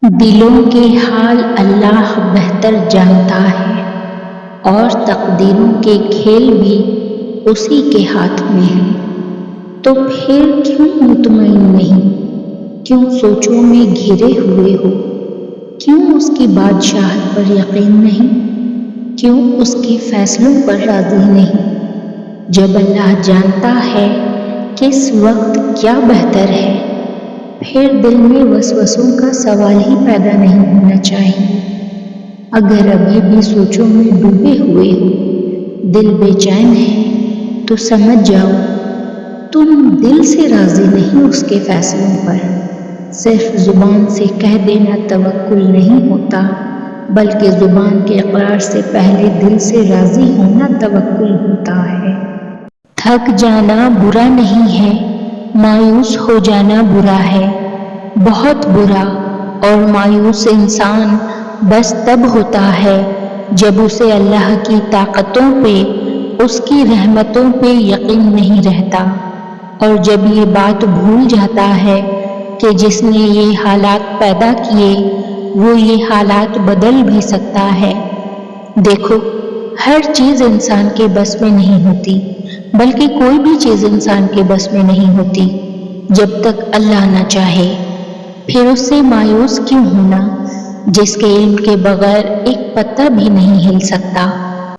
دلوں کے حال اللہ بہتر جانتا ہے اور تقدیروں کے کھیل بھی اسی کے ہاتھ میں ہیں۔ تو پھر کیوں مطمئن نہیں؟ کیوں سوچوں میں گھرے ہوئے ہو؟ کیوں اس کی بادشاہت پر یقین نہیں؟ کیوں اس کے فیصلوں پر راضی نہیں؟ جب اللہ جانتا ہے کس وقت کیا بہتر ہے، پھر دل میں وسوسوں کا سوال ہی پیدا نہیں ہونا چاہیے۔ اگر ابھی بھی سوچوں میں ڈوبے ہوئے ہو، دل بے چین ہے، تو سمجھ جاؤ تم دل سے راضی نہیں اس کے فیصلوں پر۔ صرف زبان سے کہہ دینا توکل نہیں ہوتا، بلکہ زبان کے اقرار سے پہلے دل سے راضی ہونا توکل ہوتا ہے۔ تھک جانا برا نہیں ہے، مایوس ہو جانا برا ہے، بہت برا۔ اور مایوس انسان بس تب ہوتا ہے جب اسے اللہ کی طاقتوں پہ، اس کی رحمتوں پہ یقین نہیں رہتا، اور جب یہ بات بھول جاتا ہے کہ جس نے یہ حالات پیدا کیے وہ یہ حالات بدل بھی سکتا ہے۔ دیکھو، ہر چیز انسان کے بس میں نہیں ہوتی، بلکہ کوئی بھی چیز انسان کے بس میں نہیں ہوتی جب تک اللہ نہ چاہے۔ پھر اس سے مایوس کیوں ہونا جس کے علم کے بغیر ایک پتا بھی نہیں ہل سکتا،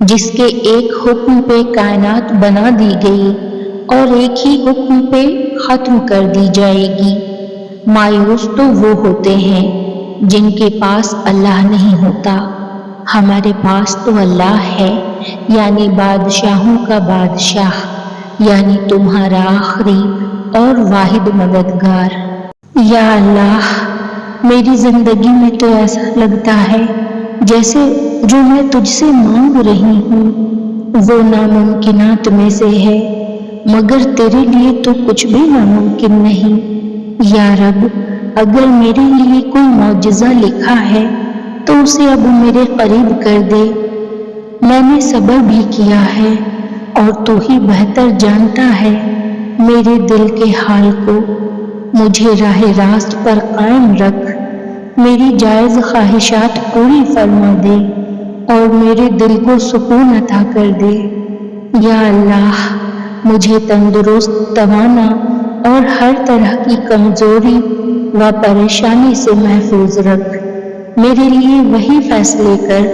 جس کے ایک حکم پہ کائنات بنا دی گئی اور ایک ہی حکم پہ ختم کر دی جائے گی۔ مایوس تو وہ ہوتے ہیں جن کے پاس اللہ نہیں ہوتا۔ ہمارے پاس تو اللہ ہے، یعنی بادشاہوں کا بادشاہ، یعنی تمہارا آخری اور واحد مددگار۔ یا اللہ، میری زندگی میں تو ایسا لگتا ہے جیسے جو میں تجھ سے مانگ رہی ہوں وہ ناممکنات میں سے ہے، مگر تیرے لیے تو کچھ بھی ناممکن نہیں۔ یا رب، اگر میرے لیے کوئی معجزہ لکھا ہے تو اسے اب میرے قریب کر دے۔ میں نے صبر بھی کیا ہے اور تو ہی بہتر جانتا ہے میرے دل کے حال کو۔ مجھے راہ راست پر قائم رکھ، میری جائز خواہشات پوری فرما دے اور میرے دل کو سکون عطا کر دے۔ یا اللہ، مجھے تندرست، توانا اور ہر طرح کی کمزوری و پریشانی سے محفوظ رکھ۔ میرے لیے وہی فیصلے کر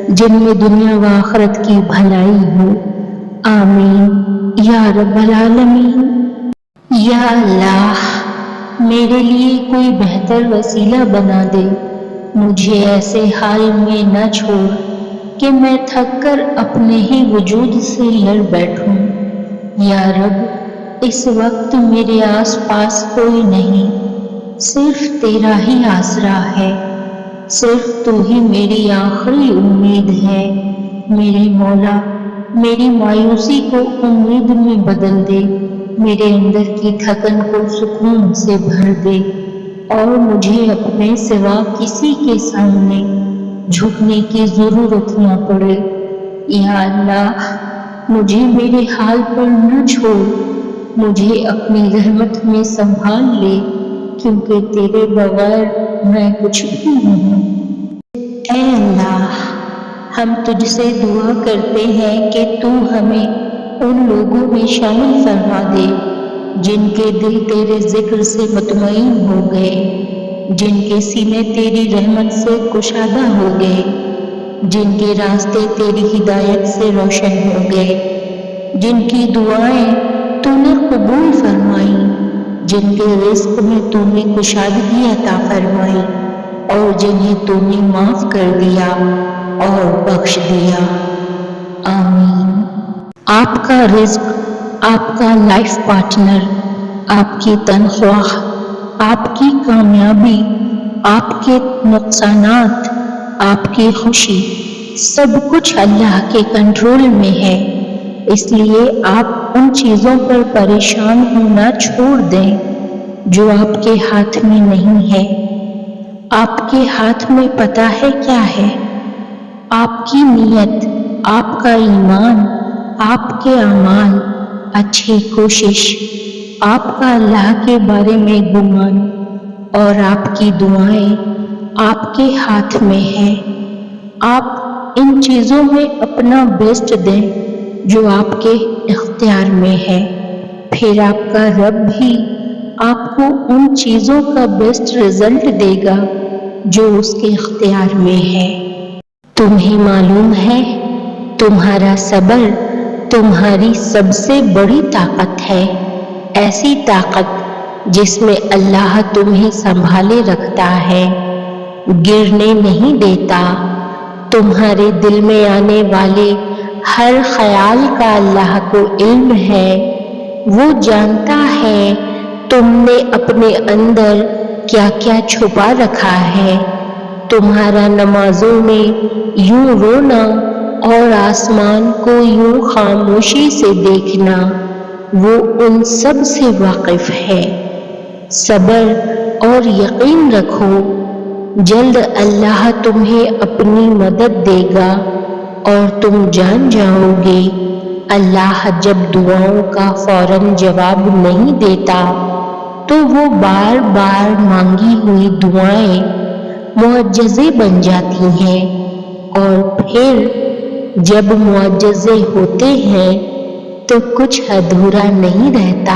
جن میں دنیا و آخرت کی بھلائی ہو۔ آمین یا رب العالمین۔ یا اللہ، میرے لیے کوئی بہتر وسیلہ بنا دے، مجھے ایسے حال میں نہ چھوڑ کہ میں تھک کر اپنے ہی وجود سے لڑ بیٹھوں۔ یا رب، اس وقت میرے آس پاس کوئی نہیں، صرف تیرا ہی آسرا ہے، صرف تو ہی میری آخری امید ہے۔ میرے مولا، میری مایوسی کو امید میں بدل دے، میرے اندر کی تھکن کو سکون سے بھر دے، اور مجھے اپنے سوا کسی کے سامنے جھکنے کی ضرورت نہ پڑے۔ یا اللہ، مجھے میرے حال پر نہ چھوڑ، مجھے اپنی رحمت میں سنبھال لے، کیونکہ تیرے بغیر میں کچھ بھی نہیں۔ اے اللہ، ہم تجھ سے دعا کرتے ہیں کہ تو ہمیں ان لوگوں میں شامل فرما دے جن کے دل تیرے ذکر سے مطمئن ہو گئے، جن کے سینے تیری رحمت سے کشادہ ہو گئے، جن کے راستے تیری ہدایت سے روشن ہو گئے، جن کی دعائیں تو نے قبول فرمائیں، جن کے رزق میں تو نے کشادگی عطا فرمائی، اور جنہیں تو نے معاف کر دیا اور بخش دیا۔ آمین۔ آپ کا رزق، آپ کا لائف پارٹنر، آپ کی تنخواہ، آپ کی کامیابی، آپ کے نقصانات، آپ کی خوشی، سب کچھ اللہ کے کنٹرول میں ہے۔ اس لیے آپ ان چیزوں پر پریشان ہونا چھوڑ دیں جو آپ کے ہاتھ میں نہیں ہے۔ آپ کے ہاتھ میں پتہ ہے کیا ہے؟ آپ کی نیت، آپ کا ایمان، آپ کے اعمال، اچھی کوشش، آپ کا اللہ کے بارے میں گمان، اور آپ کی دعائیں، آپ کے ہاتھ میں ہے۔ آپ ان چیزوں میں اپنا بیسٹ دیں جو آپ کے اختیار میں ہے، پھر آپ کا رب بھی آپ کو ان چیزوں کا بیسٹ رزلٹ دے گا جو اس کے اختیار میں ہے۔ تمہیں معلوم ہے تمہارا صبر تمہاری سب سے بڑی طاقت ہے، ایسی طاقت جس میں اللہ تمہیں سنبھالے رکھتا ہے، گرنے نہیں دیتا۔ تمہارے دل میں آنے والے ہر خیال کا اللہ کو علم ہے، وہ جانتا ہے تم نے اپنے اندر کیا کیا چھپا رکھا ہے۔ تمہارا نمازوں میں یوں رونا اور آسمان کو یوں خاموشی سے دیکھنا، وہ ان سب سے واقف ہے۔ صبر اور یقین رکھو، جلد اللہ تمہیں اپنی مدد دے گا اور تم جان جاؤ گے اللہ جب دعاؤں کا فوراً جواب نہیں دیتا تو وہ بار بار مانگی ہوئی دعائیں معجزے بن جاتی ہیں، اور پھر جب معجزے ہوتے ہیں تو کچھ ادھورا نہیں رہتا۔